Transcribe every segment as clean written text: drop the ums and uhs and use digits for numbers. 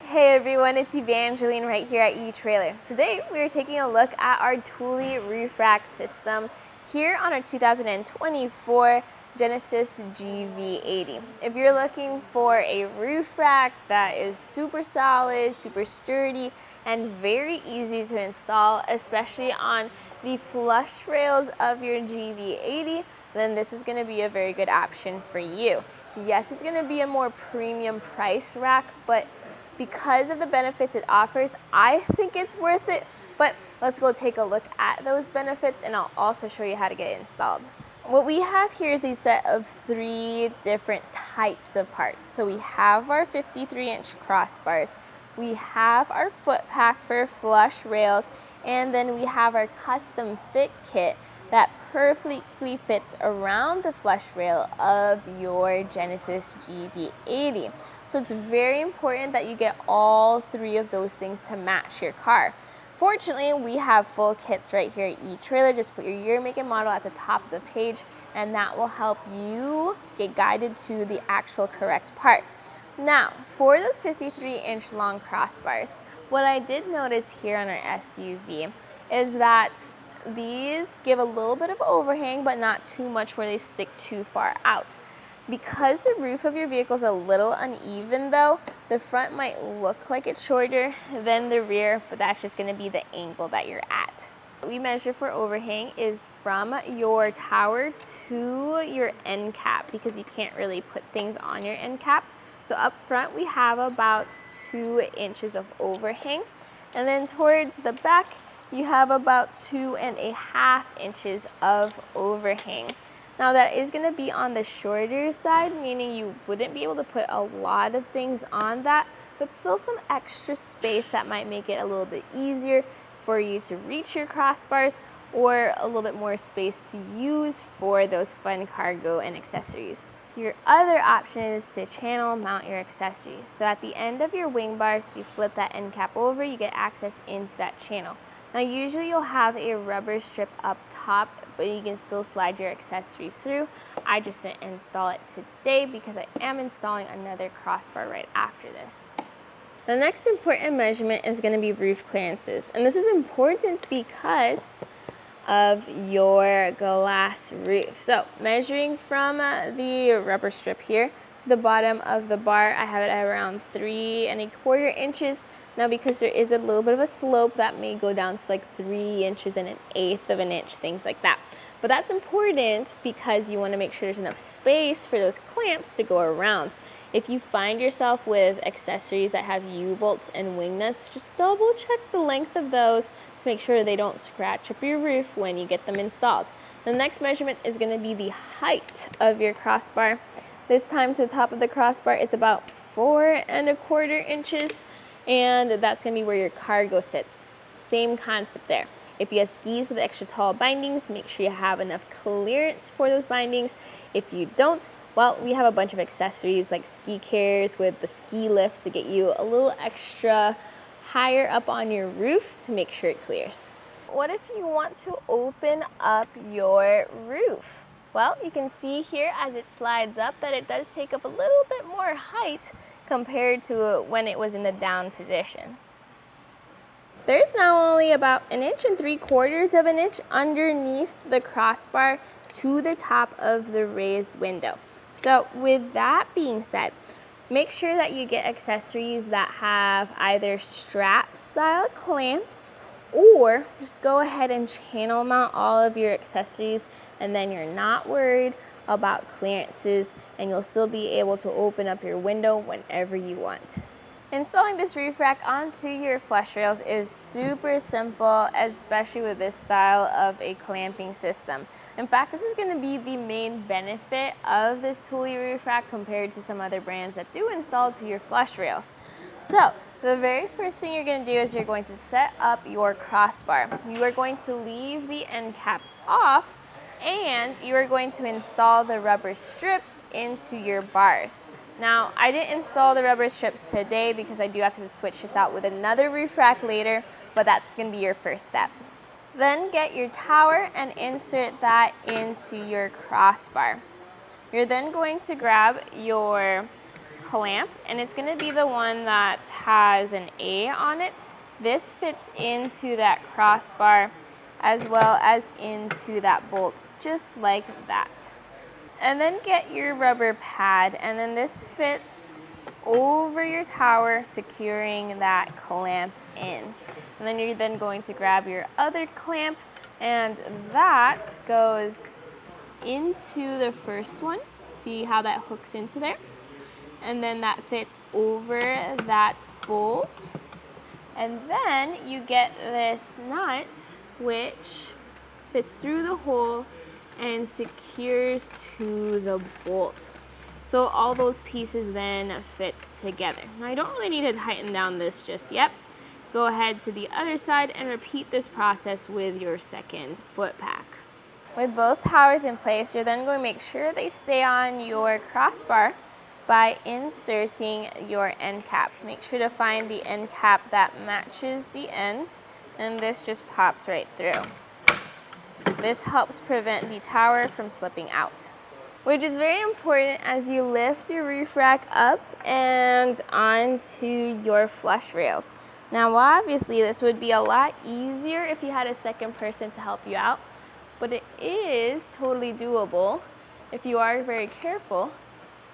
Hey everyone, it's Evangeline right here at etrailer. Today we are taking a look at our Thule Roof Rack system here on our 2024 Genesis GV80. If you're looking for a roof rack that is super solid, super sturdy, and very easy to install, especially on the flush rails of your GV80, then this is going to be a very good option for you. Yes, it's going to be a more premium price rack, but because of the benefits it offers, I think it's worth it. But let's go take a look at those benefits, and I'll also show you how to get it installed. What we have here is a set of 3 different types of parts. So we have our 53-inch crossbars, we have our foot pack for flush rails, and then we have our custom fit kit that perfectly fits around the flush rail of your Genesis GV80. So it's very important that you get all 3 of those things to match your car. Fortunately, we have full kits right here at etrailer. Just put your year, make, and model at the top of the page, and that will help you get guided to the actual correct part. Now, for those 53-inch long crossbars, what I did notice here on our SUV is that these give a little bit of overhang, but not too much where they stick too far out. Because the roof of your vehicle is a little uneven though, the front might look like it's shorter than the rear, but that's just going to be the angle that you're at. What we measure for overhang is from your tower to your end cap, because you can't really put things on your end cap. So up front we have about 2 inches of overhang, and then towards the back you have about 2.5 inches of overhang. Now that is going to be on the shorter side, meaning you wouldn't be able to put a lot of things on that, but still some extra space that might make it a little bit easier for you to reach your crossbars, or a little bit more space to use for those fun cargo and accessories. Your other option is to channel mount your accessories. So at the end of your wing bars, if you flip that end cap over, you get access into that channel. Now usually you'll have a rubber strip up top, but you can still slide your accessories through. I just didn't install it today because I am installing another crossbar right after this. The next important measurement is going to be roof clearances, and this is important because of your glass roof. So measuring from the rubber strip here to the bottom of the bar, I have it at around 3.25 inches. Now because there is a little bit of a slope, that may go down to like 3 inches and 1/8 of an inch, things like that. But that's important because you want to make sure there's enough space for those clamps to go around. If you find yourself with accessories that have U-bolts and wing nuts, just double check the length of those to make sure they don't scratch up your roof when you get them installed. The next measurement is going to be the height of your crossbar. This time to the top of the crossbar, it's about 4.25 inches, and that's going to be where your cargo sits. Same concept there. If you have skis with extra tall bindings, make sure you have enough clearance for those bindings. If you don't, well, we have a bunch of accessories like ski carriers with the ski lift to get you a little extra higher up on your roof to make sure it clears. What if you want to open up your roof? Well, you can see here as it slides up that it does take up a little bit more height compared to when it was in the down position. There's now only about 1.75 inches underneath the crossbar to the top of the raised window. So with that being said, make sure that you get accessories that have either strap style clamps, or just go ahead and channel mount all of your accessories, and then you're not worried about clearances, and you'll still be able to open up your window whenever you want. Installing this roof rack onto your flush rails is super simple, especially with this style of a clamping system. In fact, this is going to be the main benefit of this Thule roof rack compared to some other brands that do install to your flush rails. So the very first thing you're going to do is you're going to set up your crossbar. You are going to leave the end caps off, and you are going to install the rubber strips into your bars. Now, I didn't install the rubber strips today because I do have to switch this out with another roof rack later, but that's going to be your first step. Then get your tower and insert that into your crossbar. You're then going to grab your clamp, and it's gonna be the one that has an A on it. This fits into that crossbar as well as into that bolt, just like that. And then get your rubber pad, and then this fits over your tower, securing that clamp in. And then you're then going to grab your other clamp, and that goes into the first one. See how that hooks into there? And then that fits over that bolt. And then you get this nut, which fits through the hole and secures to the bolt. So all those pieces then fit together. Now I don't really need to tighten down this just yet. Go ahead to the other side and repeat this process with your second foot pack. With both towers in place, you're then going to make sure they stay on your crossbar by inserting your end cap. Make sure to find the end cap that matches the end, and this just pops right through. This helps prevent the tower from slipping out, which is very important as you lift your roof rack up and onto your flush rails. Now, obviously, this would be a lot easier if you had a second person to help you out, but it is totally doable if you are very careful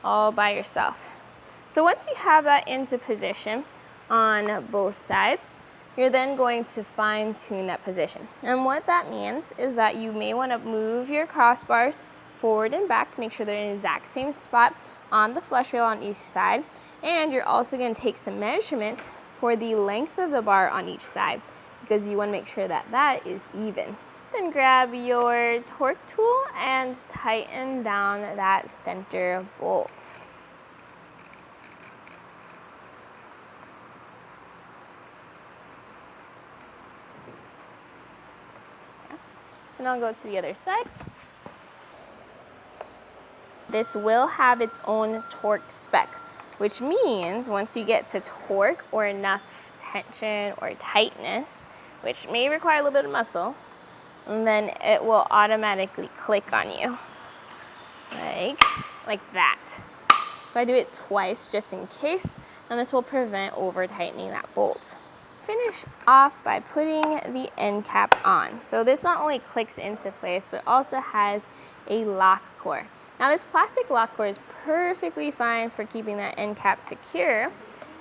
all by yourself. So once you have that into position on both sides, you're then going to fine tune that position. And what that means is that you may want to move your crossbars forward and back to make sure they're in the exact same spot on the flush rail on each side. And you're also going to take some measurements for the length of the bar on each side, because you want to make sure that that is even. Then grab your torque tool and tighten down that center bolt. And I'll go to the other side. This will have its own torque spec, which means once you get to torque or enough tension or tightness, which may require a little bit of muscle, and then it will automatically click on you, like that. So I do it twice just in case, and this will prevent over tightening that bolt. Finish off by putting the end cap on. So this not only clicks into place, but also has a lock core. Now this plastic lock core is perfectly fine for keeping that end cap secure,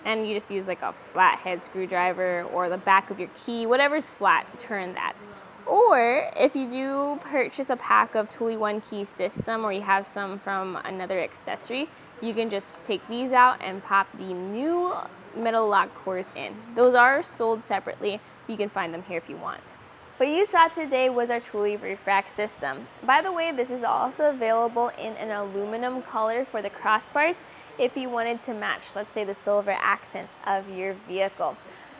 and you just use like a flathead screwdriver or the back of your key, whatever's flat, to turn that. Or if you do purchase a pack of Thule One Key system, or you have some from another accessory, you can just take these out and pop the new metal lock cores in. Those are sold separately. You can find them here if you want. What you saw today was our Thule Roof Rack system. By the way, this is also available in an aluminum color for the crossbars if you wanted to match, let's say, the silver accents of your vehicle.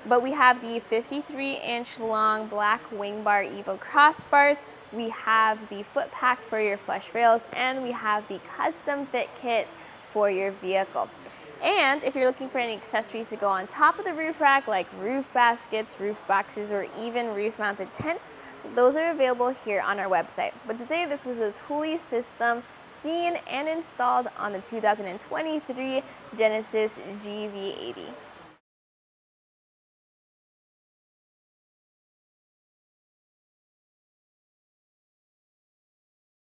But we have the 53-inch long black WingBar Evo crossbars, we have the foot pack for your flush rails, and we have the custom fit kit for your vehicle. And if you're looking for any accessories to go on top of the roof rack, like roof baskets, roof boxes, or even roof-mounted tents, those are available here on our website. But today, this was a Thule system seen and installed on the 2023 Genesis GV80.